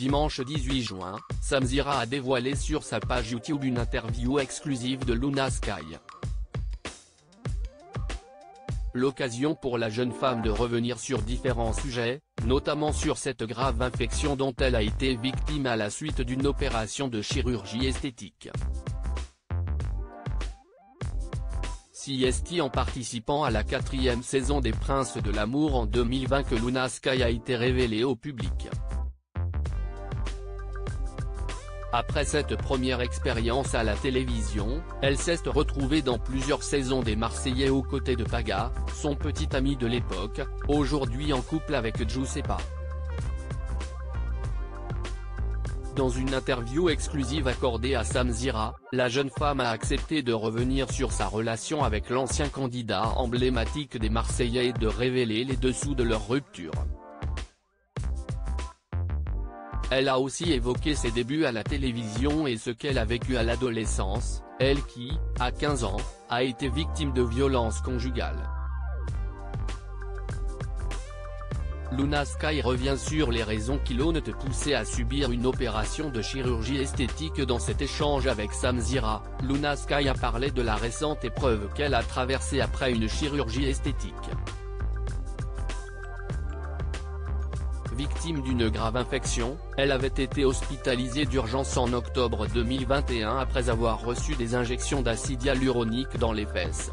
Dimanche 18 juin, Samzira a dévoilé sur sa page YouTube une interview exclusive de Luna Sky. L'occasion pour la jeune femme de revenir sur différents sujets, notamment sur cette grave infection dont elle a été victime à la suite d'une opération de chirurgie esthétique. C'est en participant à la 4e saison des Princes de l'amour en 2020 que Luna Sky a été révélée au public. Après cette première expérience à la télévision, elle s'est retrouvée dans plusieurs saisons des Marseillais aux côtés de Paga, son petit ami de l'époque, aujourd'hui en couple avec Giuseppa. Dans une interview exclusive accordée à Samzira, la jeune femme a accepté de revenir sur sa relation avec l'ancien candidat emblématique des Marseillais et de révéler les dessous de leur rupture. Elle a aussi évoqué ses débuts à la télévision et ce qu'elle a vécu à l'adolescence, elle qui, à 15 ans, a été victime de violences conjugales. Luna Sky revient sur les raisons qui l'ont poussé à subir une opération de chirurgie esthétique. Dans cet échange avec Samzira, Luna Sky a parlé de la récente épreuve qu'elle a traversée après une chirurgie esthétique. Victime d'une grave infection, elle avait été hospitalisée d'urgence en octobre 2021 après avoir reçu des injections d'acide hyaluronique dans les fesses.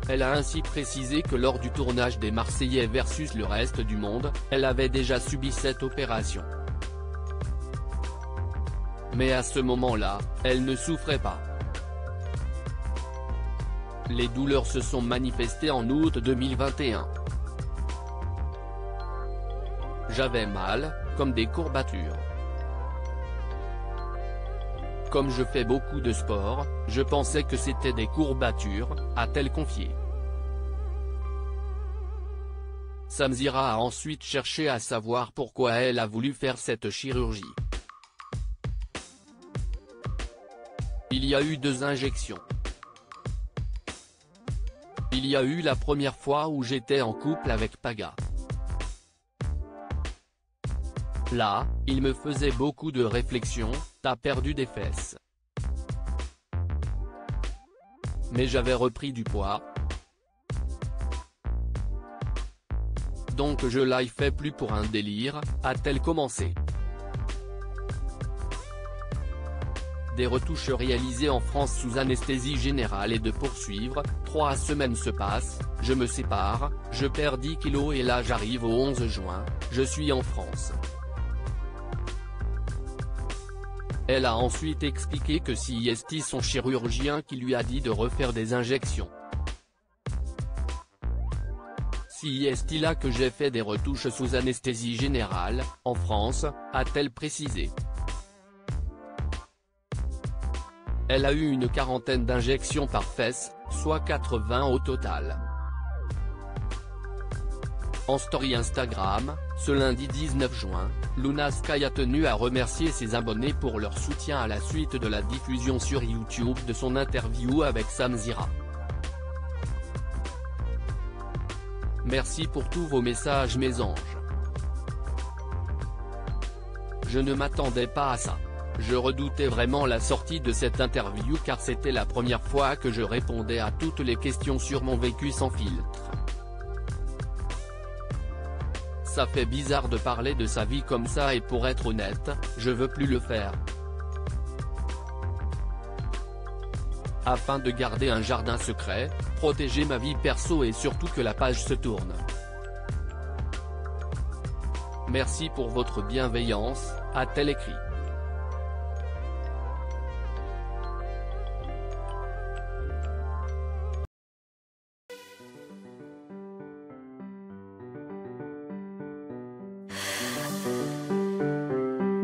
Elle a ainsi précisé que lors du tournage des Marseillais versus le reste du monde, elle avait déjà subi cette opération. Mais à ce moment-là, elle ne souffrait pas. Les douleurs se sont manifestées en août 2021. J'avais mal, comme des courbatures. Comme je fais beaucoup de sport, je pensais que c'était des courbatures, a-t-elle confié. Samzira a ensuite cherché à savoir pourquoi elle a voulu faire cette chirurgie. Il y a eu 2 injections. Il y a eu la première fois où j'étais en couple avec Paga. Là, il me faisait beaucoup de réflexions, t'as perdu des fesses. Mais j'avais repris du poids. Donc je l'ai fait plus pour un délire, a-t-elle commencé. Des retouches réalisées en France sous anesthésie générale et de poursuivre, 3 semaines se passent, je me sépare, je perds 10 kilos et là j'arrive au 11 juin, je suis en France. Elle a ensuite expliqué que c'est son chirurgien qui lui a dit de refaire des injections. C'est là que j'ai fait des retouches sous anesthésie générale, en France, a-t-elle précisé. Elle a eu une 40aine d'injections par fesse, soit 80 au total. En story Instagram, ce lundi 19 juin, Luna Sky a tenu à remercier ses abonnés pour leur soutien à la suite de la diffusion sur YouTube de son interview avec Samzira. Merci pour tous vos messages mes anges. Je ne m'attendais pas à ça. Je redoutais vraiment la sortie de cette interview car c'était la première fois que je répondais à toutes les questions sur mon vécu sans filtre. Ça fait bizarre de parler de sa vie comme ça et pour être honnête, je veux plus le faire. Afin de garder un jardin secret, protéger ma vie perso et surtout que la page se tourne. Merci pour votre bienveillance, a-t-elle écrit.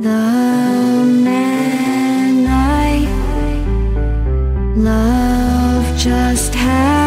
The man I love just had